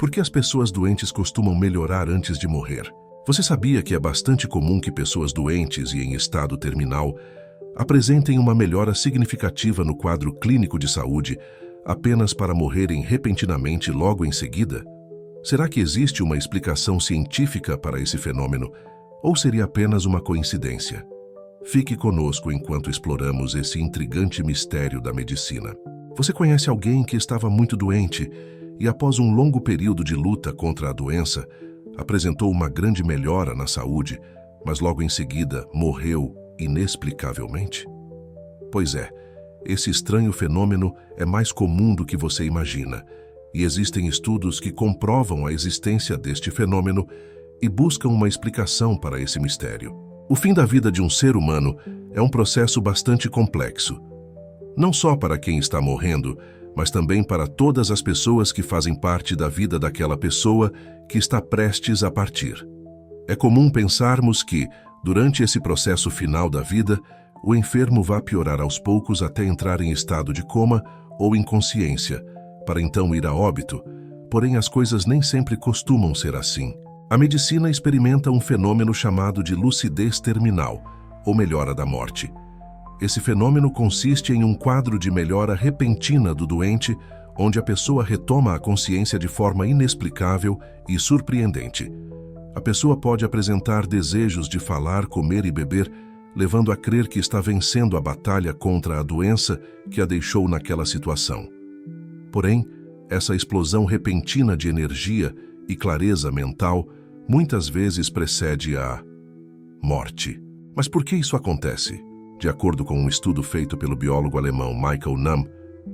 Por que as pessoas doentes costumam melhorar antes de morrer? Você sabia que é bastante comum que pessoas doentes e em estado terminal apresentem uma melhora significativa no quadro clínico de saúde apenas para morrerem repentinamente logo em seguida? Será que existe uma explicação científica para esse fenômeno ou seria apenas uma coincidência? Fique conosco enquanto exploramos esse intrigante mistério da medicina. Você conhece alguém que estava muito doente e, após um longo período de luta contra a doença, apresentou uma grande melhora na saúde, mas logo em seguida morreu inexplicavelmente? Pois é, esse estranho fenômeno é mais comum do que você imagina, e existem estudos que comprovam a existência deste fenômeno e buscam uma explicação para esse mistério. O fim da vida de um ser humano é um processo bastante complexo, não só para quem está morrendo, mas também para todas as pessoas que fazem parte da vida daquela pessoa que está prestes a partir. É comum pensarmos que, durante esse processo final da vida, o enfermo vai piorar aos poucos até entrar em estado de coma ou inconsciência, para então ir a óbito, porém as coisas nem sempre costumam ser assim. A medicina experimenta um fenômeno chamado de lucidez terminal, ou melhora da morte. Esse fenômeno consiste em um quadro de melhora repentina do doente, onde a pessoa retoma a consciência de forma inexplicável e surpreendente. A pessoa pode apresentar desejos de falar, comer e beber, levando a crer que está vencendo a batalha contra a doença que a deixou naquela situação. Porém, essa explosão repentina de energia e clareza mental muitas vezes precede a morte. Mas por que isso acontece? De acordo com um estudo feito pelo biólogo alemão Michael Nahm,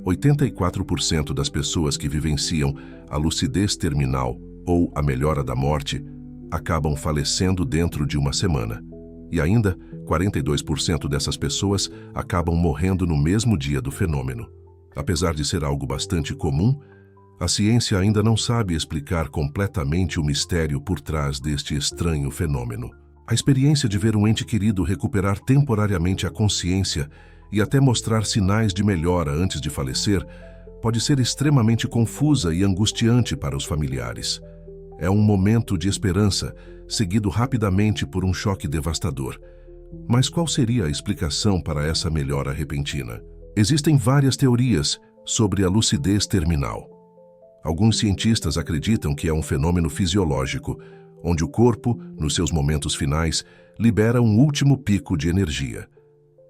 84% das pessoas que vivenciam a lucidez terminal ou a melhora da morte acabam falecendo dentro de uma semana. E ainda, 42% dessas pessoas acabam morrendo no mesmo dia do fenômeno. Apesar de ser algo bastante comum, a ciência ainda não sabe explicar completamente o mistério por trás deste estranho fenômeno. A experiência de ver um ente querido recuperar temporariamente a consciência e até mostrar sinais de melhora antes de falecer pode ser extremamente confusa e angustiante para os familiares. É um momento de esperança, seguido rapidamente por um choque devastador. Mas qual seria a explicação para essa melhora repentina? Existem várias teorias sobre a lucidez terminal. Alguns cientistas acreditam que é um fenômeno fisiológico, onde o corpo, nos seus momentos finais, libera um último pico de energia.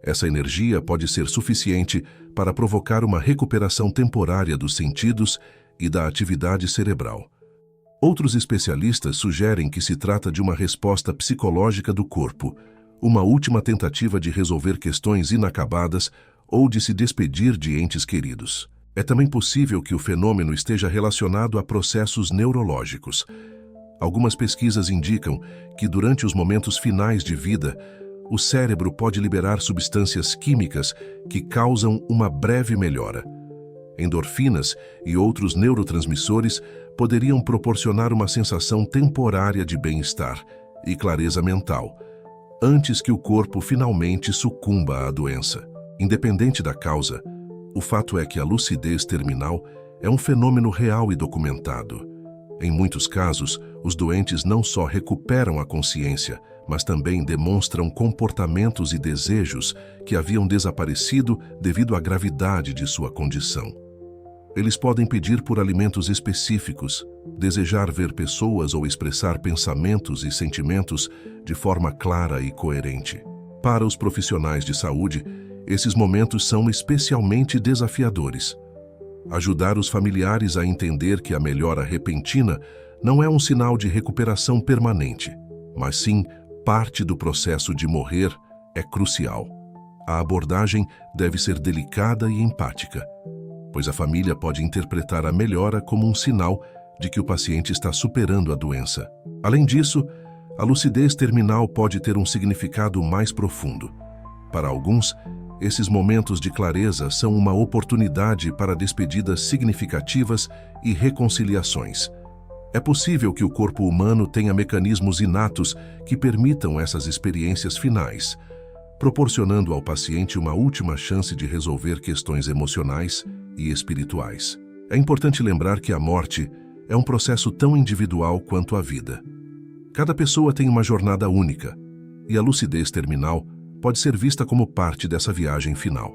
Essa energia pode ser suficiente para provocar uma recuperação temporária dos sentidos e da atividade cerebral. Outros especialistas sugerem que se trata de uma resposta psicológica do corpo, uma última tentativa de resolver questões inacabadas ou de se despedir de entes queridos. É também possível que o fenômeno esteja relacionado a processos neurológicos. Algumas pesquisas indicam que durante os momentos finais de vida, o cérebro pode liberar substâncias químicas que causam uma breve melhora. Endorfinas e outros neurotransmissores poderiam proporcionar uma sensação temporária de bem-estar e clareza mental, antes que o corpo finalmente sucumba à doença. Independente da causa, o fato é que a lucidez terminal é um fenômeno real e documentado. Em muitos casos, os doentes não só recuperam a consciência, mas também demonstram comportamentos e desejos que haviam desaparecido devido à gravidade de sua condição. Eles podem pedir por alimentos específicos, desejar ver pessoas ou expressar pensamentos e sentimentos de forma clara e coerente. Para os profissionais de saúde, esses momentos são especialmente desafiadores. Ajudar os familiares a entender que a melhora repentina não é um sinal de recuperação permanente, mas sim parte do processo de morrer é crucial. A abordagem deve ser delicada e empática, pois a família pode interpretar a melhora como um sinal de que o paciente está superando a doença. Além disso, a lucidez terminal pode ter um significado mais profundo. Para alguns, esses momentos de clareza são uma oportunidade para despedidas significativas e reconciliações. É possível que o corpo humano tenha mecanismos inatos que permitam essas experiências finais, proporcionando ao paciente uma última chance de resolver questões emocionais e espirituais. É importante lembrar que a morte é um processo tão individual quanto a vida. Cada pessoa tem uma jornada única, e a lucidez terminal pode ser vista como parte dessa viagem final.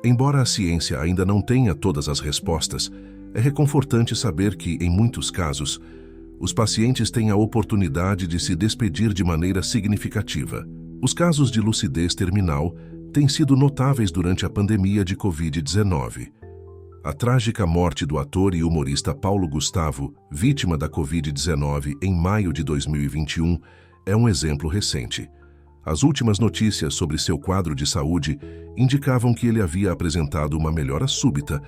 Embora a ciência ainda não tenha todas as respostas, é reconfortante saber que, em muitos casos, os pacientes têm a oportunidade de se despedir de maneira significativa. Os casos de lucidez terminal têm sido notáveis durante a pandemia de Covid-19. A trágica morte do ator e humorista Paulo Gustavo, vítima da Covid-19 em maio de 2021, é um exemplo recente. As últimas notícias sobre seu quadro de saúde indicavam que ele havia apresentado uma melhora súbita,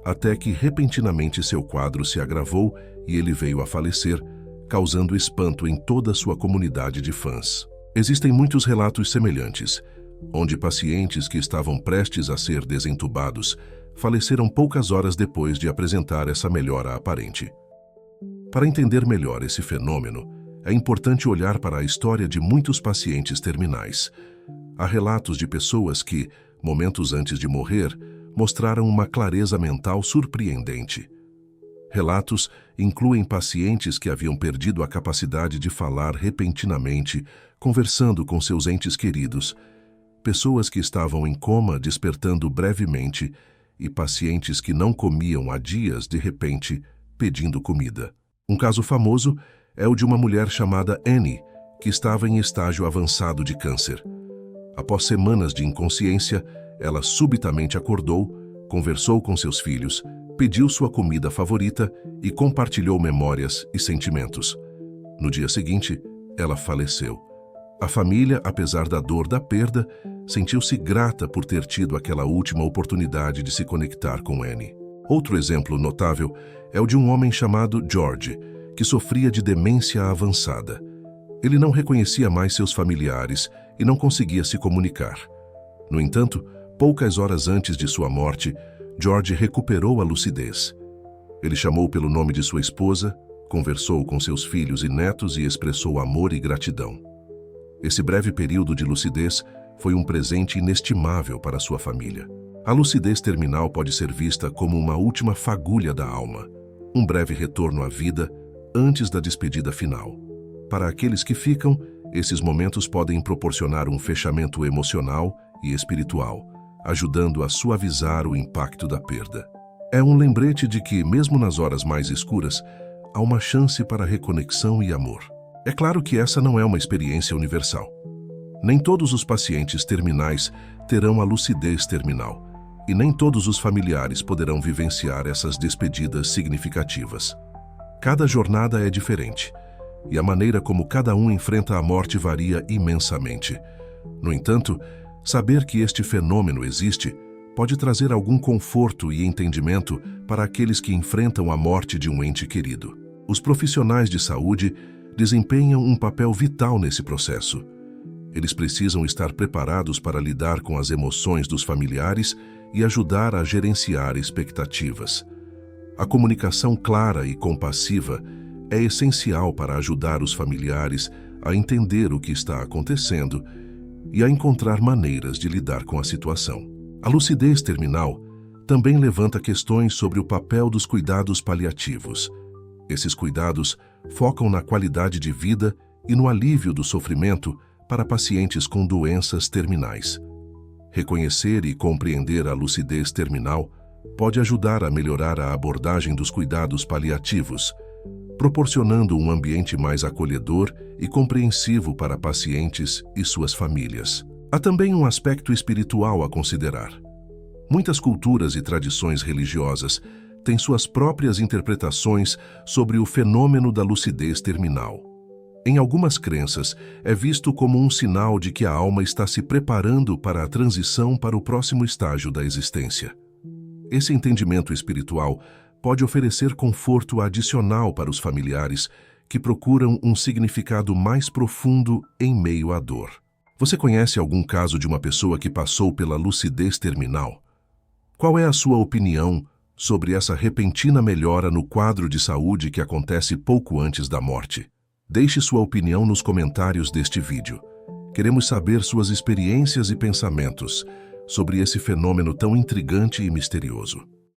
até que repentinamente seu quadro se agravou e ele veio a falecer, causando espanto em toda a sua comunidade de fãs. Existem muitos relatos semelhantes, onde pacientes que estavam prestes a ser desentubados faleceram poucas horas depois de apresentar essa melhora aparente. Para entender melhor esse fenômeno, é importante olhar para a história de muitos pacientes terminais. Há relatos de pessoas que, momentos antes de morrer, mostraram uma clareza mental surpreendente. Relatos incluem pacientes que haviam perdido a capacidade de falar repentinamente, conversando com seus entes queridos, pessoas que estavam em coma despertando brevemente e pacientes que não comiam há dias, de repente, pedindo comida. Um caso famoso é o de uma mulher chamada Annie, que estava em estágio avançado de câncer. Após semanas de inconsciência, ela subitamente acordou, conversou com seus filhos, pediu sua comida favorita e compartilhou memórias e sentimentos. No dia seguinte, ela faleceu. A família, apesar da dor da perda, sentiu-se grata por ter tido aquela última oportunidade de se conectar com Annie. Outro exemplo notável é o de um homem chamado George, que sofria de demência avançada. Ele não reconhecia mais seus familiares e não conseguia se comunicar. No entanto, poucas horas antes de sua morte, George recuperou a lucidez. Ele chamou pelo nome de sua esposa, conversou com seus filhos e netos e expressou amor e gratidão. Esse breve período de lucidez foi um presente inestimável para sua família. A lucidez terminal pode ser vista como uma última fagulha da alma, um breve retorno à vida antes da despedida final. Para aqueles que ficam, esses momentos podem proporcionar um fechamento emocional e espiritual, ajudando a suavizar o impacto da perda. É um lembrete de que, mesmo nas horas mais escuras, há uma chance para reconexão e amor. É claro que essa não é uma experiência universal. Nem todos os pacientes terminais terão a lucidez terminal, e nem todos os familiares poderão vivenciar essas despedidas significativas. Cada jornada é diferente, e a maneira como cada um enfrenta a morte varia imensamente. No entanto, saber que este fenômeno existe pode trazer algum conforto e entendimento para aqueles que enfrentam a morte de um ente querido. Os profissionais de saúde desempenham um papel vital nesse processo. Eles precisam estar preparados para lidar com as emoções dos familiares e ajudar a gerenciar expectativas. A comunicação clara e compassiva é essencial para ajudar os familiares a entender o que está acontecendo e a encontrar maneiras de lidar com a situação. A lucidez terminal também levanta questões sobre o papel dos cuidados paliativos. Esses cuidados focam na qualidade de vida e no alívio do sofrimento para pacientes com doenças terminais. Reconhecer e compreender a lucidez terminal pode ajudar a melhorar a abordagem dos cuidados paliativos, proporcionando um ambiente mais acolhedor e compreensivo para pacientes e suas famílias. Há também um aspecto espiritual a considerar. Muitas culturas e tradições religiosas têm suas próprias interpretações sobre o fenômeno da lucidez terminal. Em algumas crenças, é visto como um sinal de que a alma está se preparando para a transição para o próximo estágio da existência. Esse entendimento espiritual pode oferecer conforto adicional para os familiares que procuram um significado mais profundo em meio à dor. Você conhece algum caso de uma pessoa que passou pela lucidez terminal? Qual é a sua opinião sobre essa repentina melhora no quadro de saúde que acontece pouco antes da morte? Deixe sua opinião nos comentários deste vídeo. Queremos saber suas experiências e pensamentos sobre esse fenômeno tão intrigante e misterioso.